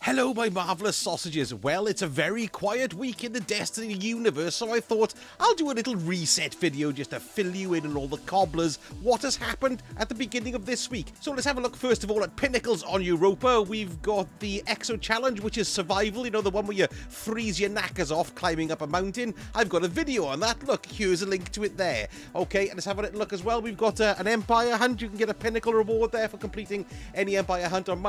Hello, my marvellous sausages. Well, it's a very quiet week in the Destiny universe, so I thought I'll do a little reset video just to fill you in on all the cobblers, what has happened at the beginning of this week. So let's have a look first of all at Pinnacles on Europa. We've got the Exo Challenge, which is survival, you know, the one where you freeze your knackers off climbing up a mountain. I've got a video on that. Look, here's a link to it there. Okay, and let's have a little look as well. We've got an Empire Hunt. You can get a Pinnacle reward there for completing any Empire Hunt on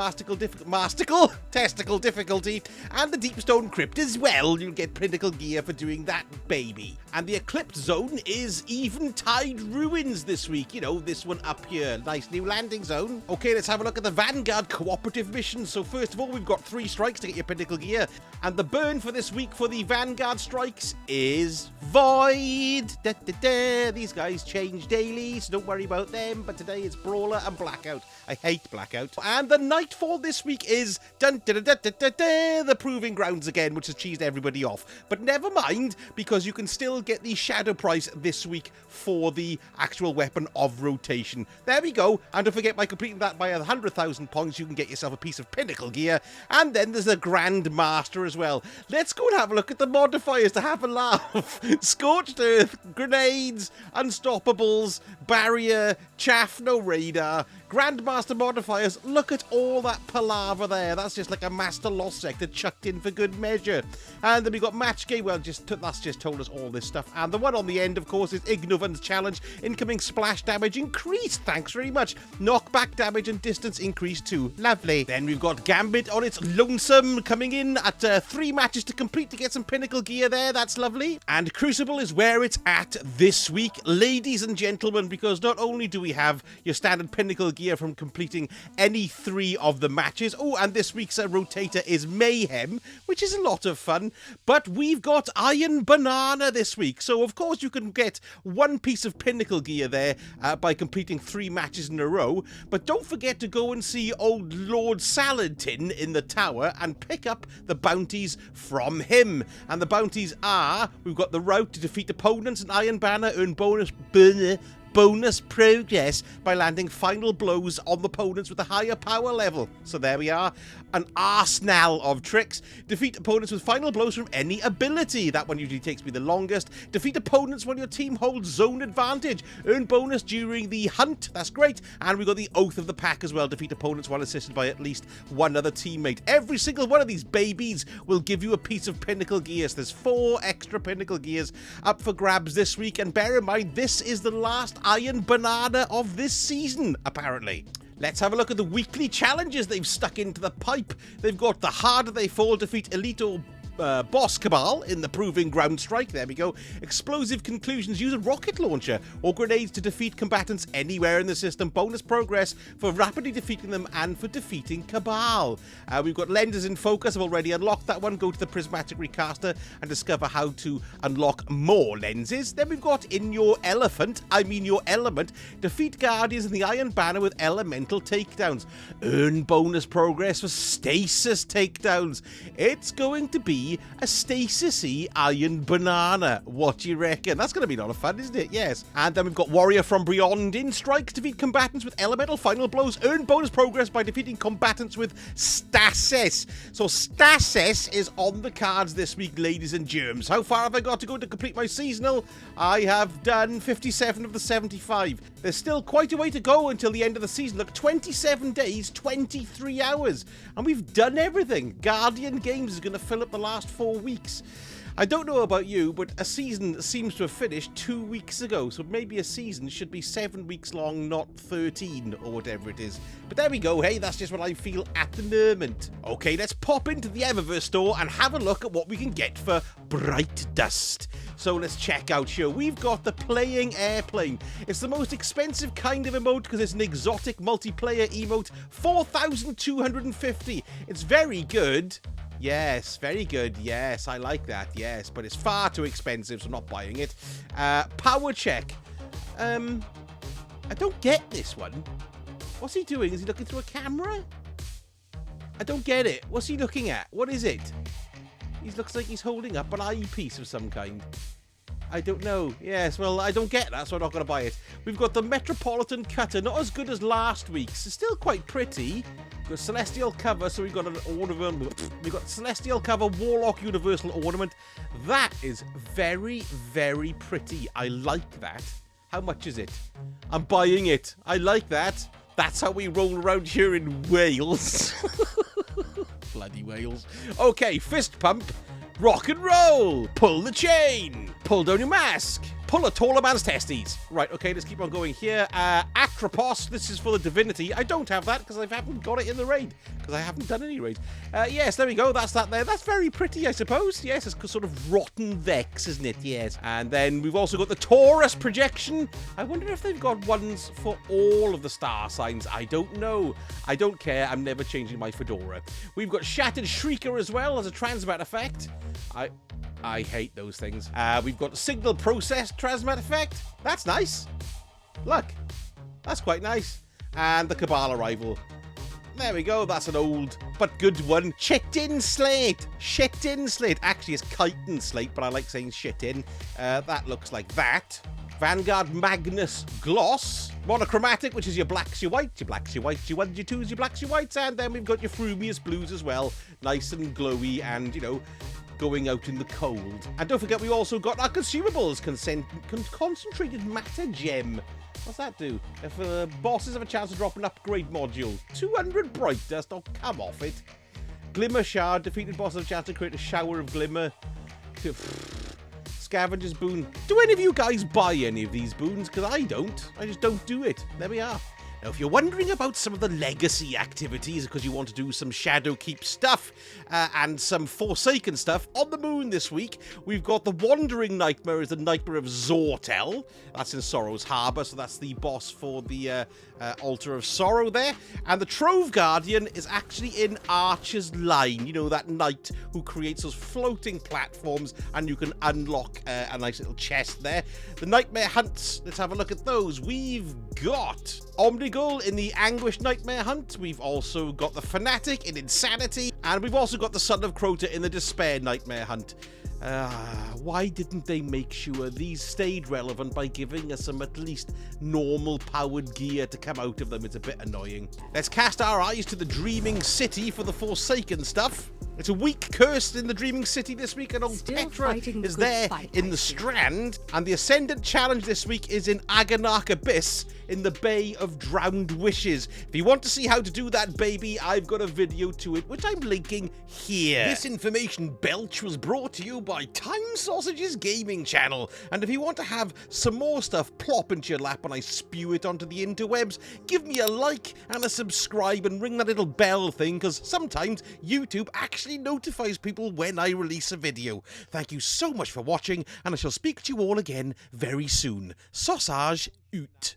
Testicle difficulty, and the Deepstone Crypt as well. You'll get Pinnacle gear for doing that, baby. And the Eclipse Zone is Eventide Ruins this week. You know, this one up here. Nice new landing zone. Okay, let's have a look at the Vanguard cooperative missions. So first of all, we've got 3 strikes to get your Pinnacle gear. And the burn for this week for the Vanguard strikes is Void. These guys change daily, so don't worry about them. But today it's Brawler and Blackout. I hate Blackout. And the Nightfall this week is the Proving Grounds again, which has cheesed everybody off. But never mind, because you can still get the Shadow price this week for the actual weapon of rotation. There we go. And don't forget, by completing that by 100,000 points, you can get yourself a piece of Pinnacle gear. And then there's the Grand Master as well. Let's go and have a look at the modifiers to have a laugh. Scorched Earth, Grenades, Unstoppables, Barrier, Chaff, no radar, Grandmaster modifiers. Look at all that palaver there. That's just like a Master Loss sector chucked in for good measure. And then we got Match Game. Well, that's just told us all this stuff. And the one on the end, of course, is Ignovan's Challenge. Incoming splash damage increased. Thanks very much. Knockback damage and distance increased too. Lovely. Then we've got Gambit on its lonesome, coming in at 3 matches to complete to get some Pinnacle gear there. That's lovely. And Crucible is where it's at this week, ladies and gentlemen, because not only do we have your standard Pinnacle gear from completing any 3 of the matches. Oh, and this week's rotator is Mayhem, which is a lot of fun. But we've got Iron Banana this week. So, of course, you can get 1 piece of Pinnacle gear there by completing 3 matches in a row. But don't forget to go and see old Lord Salad Tin in the tower and pick up the bounties from him. And the bounties are, we've got the route to defeat opponents and Iron Banner, earn bonus progress by landing final blows on the opponents with a higher power level. So there we are. An arsenal of tricks. Defeat opponents with final blows from any ability. That one usually takes me the longest. Defeat opponents when your team holds zone advantage. Earn bonus during the hunt. That's great. And we've got the Oath of the Pack as well. Defeat opponents while assisted by at least 1 other teammate. Every single one of these babies will give you a piece of Pinnacle gear. So there's 4 extra Pinnacle gears up for grabs this week. And bear in mind, this is the last Iron Banana of this season, apparently. Let's have a look at the weekly challenges they've stuck into the pipe. They've got the Harder They Fall, defeat elite or boss cabal in the Proving Ground strike. There we go. Explosive conclusions. Use a rocket launcher or grenades to defeat combatants anywhere in the system. Bonus progress for rapidly defeating them and for defeating cabal. We've got lenses in focus. I've already unlocked that one. Go to the prismatic recaster and discover how to unlock more lenses. Then we've got in your element. Defeat guardians in the Iron Banner with elemental takedowns. Earn bonus progress for stasis takedowns. It's going to be a stasis-y Iron Banana. What do you reckon? That's going to be a lot of fun, isn't it? Yes. And then we've got Warrior from Beyond in strikes. Defeat combatants with elemental final blows. Earn bonus progress by defeating combatants with stasis. So stasis is on the cards this week, ladies and germs. How far have I got to go to complete my seasonal? I have done 57 of the 75. There's still quite a way to go until the end of the season. Look, 27 days, 23 hours. And we've done everything. Guardian Games is going to fill up the last 4 weeks. I don't know about you, but a season seems to have finished 2 weeks ago, so maybe a season should be 7 weeks long, not 13 or whatever it is. But there we go, hey, that's just what I feel at the moment. Okay, let's pop into the Eververse store and have a look at what we can get for Bright Dust. So let's check out here. We've got the Playing Airplane. It's the most expensive kind of emote because it's an exotic multiplayer emote. 4,250. It's very good. Yes, very good. Yes, I like that. Yes, but it's far too expensive, so I'm not buying it. Power check. I don't get this one. What's he doing? Is he looking through a camera? I don't get it. What's he looking at? What is it? He looks like he's holding up an eyepiece of some kind. I don't know. Yes, well, I don't get that, so I'm not going to buy it. We've got the Metropolitan Cutter. Not as good as last week's. It's still quite pretty. We've got Celestial Cover, so we've got an ornament. We've got Celestial Cover, Warlock Universal Ornament. That is very, very pretty. I like that. How much is it? I'm buying it. I like that. That's how we roll around here in Wales. Bloody Wales. Okay, Fist Pump. Rock and roll! Pull the chain! Pull down your mask! Pull a taller man's testes! Right, okay, let's keep on going here. Acropos, this is for the divinity. I don't have that because I haven't got it in the raid. Because I haven't done any raids. Yes, there we go, that's that there. That's very pretty, I suppose. Yes, it's sort of rotten Vex, isn't it? Yes. And then we've also got the Taurus projection. I wonder if they've got ones for all of the star signs. I don't know. I don't care. I'm never changing my fedora. We've got Shattered Shrieker as well as a transmat effect. I hate those things. We've got Signal Process Transmat effect. That's nice. Look. That's quite nice. And the Cabal Arrival. There we go. That's an old but good one. Chitin Slate. Chitin Slate. Actually, it's Chitin Slate, but I like saying Chitin. That looks like that. Vanguard Magnus Gloss. Monochromatic, which is your blacks, your whites, your blacks, your whites, your ones, your twos, your blacks, your whites. And then we've got your Frumious Blues as well. Nice and glowy and, you know, going out in the cold. And don't forget, we also got our consumables. Concentrated Matter Gem. What's that do? If bosses have a chance to drop an upgrade module. 200 Bright Dust. Oh, come off it. Glimmer Shard. Defeated bosses have a chance to create a shower of glimmer. Scavenger's Boon. Do any of you guys buy any of these boons? Because I don't. I just don't do it. There we are. Now, if you're wondering about some of the legacy activities because you want to do some Shadowkeep stuff and some Forsaken stuff, on the moon this week, we've got the Wandering Nightmare is the Nightmare of Zortel. That's in Sorrow's Harbour, so that's the boss for the Altar of Sorrow there. And the Trove Guardian is actually in Archer's Line. You know, that knight who creates those floating platforms and you can unlock a nice little chest there. The Nightmare Hunts, let's have a look at those. We've got Omnigul in the Anguish Nightmare Hunt. We've also got the Fanatic in Insanity. And we've also got the Son of Crota in the Despair Nightmare Hunt. Why didn't they make sure these stayed relevant by giving us some at least normal powered gear to come out of them? It's a bit annoying. Let's cast our eyes to the Dreaming City for the Forsaken stuff. It's a week cursed in the Dreaming City this week, and old Petra is there in the Strand. And the Ascendant Challenge this week is in Agonarch Abyss in the Bay of Drowned Wishes. If you want to see how to do that, baby, I've got a video to it, which I'm linking here. This information belch was brought to you by Time Sausages Gaming Channel. And if you want to have some more stuff plop into your lap when I spew it onto the interwebs, give me a like and a subscribe and ring that little bell thing, because sometimes YouTube actually notifies people when I release a video. Thank you so much for watching, and I shall speak to you all again very soon. Sausage out.